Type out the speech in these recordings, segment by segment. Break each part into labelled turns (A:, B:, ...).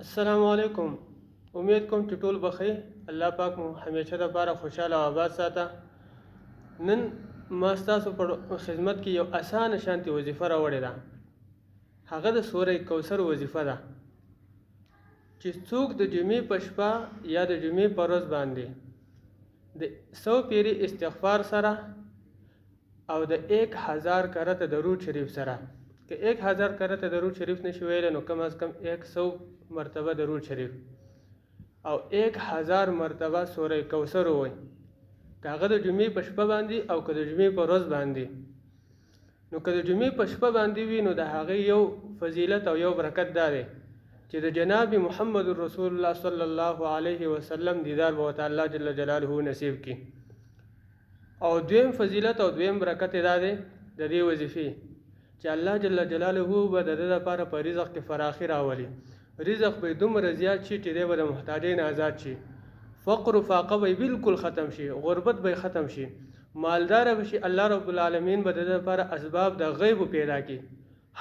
A: السلام علیکم. امید کوم چې ټول بخیر. الله پاک مو همیشه لپاره خوشاله او آباد ساته. نن ما ستاسو په خدمت کې یو اسانه شانتي وظیفه راوړې ده. هغه د سوره کوثر وظیفه ده چې څوک د جمعې په شپه یا د جمعې په ورځ باندې د 100 پیری استغفار سره او د 1000 کرته درود شریف سره، که 1000 کرته درود شریف نشي ویلی نو کم از کم 100 مرتبه درود شریف او 1000 مرتبه سوره کوثر ووایي، که هغه د جمعې په شپه باندې او که د جمعې په ورځ باندې. نو که د جمعې په شپه باندې وي نو د هغې یو فضیلت او یو برکت دا دی چې د جناب محمد رسول الله صلی الله علیه وسلم دیدار به ورته الله جل جلاله نصیب کړي. او دویم فضیلت او دویم برکت دا دی د دې وظیفې چې الله جل جلاله به د ده لپاره په رزق کې فراخي راولي. رزق به دومره زیات شي چې دی به د محتاجۍ نه آزاد شي، فقر و فاقه به بالکل ختم شي، غربت به ختم شي، مالدار به شي. الله رب العالمین به د ده لپاره اسباب د غیب پیدا کړي،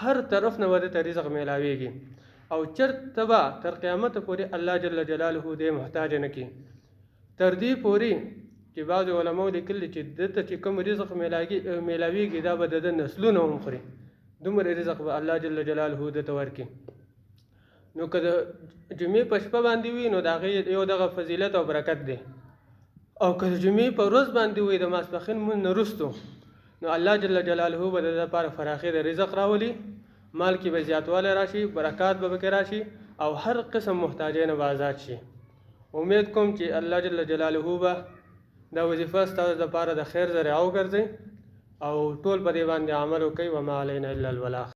A: هر طرف نه به د ته رزق میلاویږي او چرته به تر قیامت پورې الله جل جلاله دې محتاج نه کړي. تر دې پورې چې بعضو علماو لیکلي چې دته چې کوم رزق میلاویږي دا به د ده نسلونه هم خوري، دومره رزق به الله جل جلاله دته ورکړي. نو که د جمعې په شپه باندې وي نو د هغې یو دغه فضیلت او برکت دی، او که د جمعې په ورځ باندې وي د ماسپښین لمونځ نه وروستو نو الله جل جلاله به د ده لپاره فراخي د رزق راولي، مال کې به زیاتوالی راشي، برکات به پکې راشي او هر قسم محتاجۍ نه به آزاد شي. امید کوم چې الله جل جلاله به دا وظیفه ستاسو لپاره د خیر ذریعه وګرځي او ټول په دې باندې عمل وکړئ. وما علینا الا البلاغ.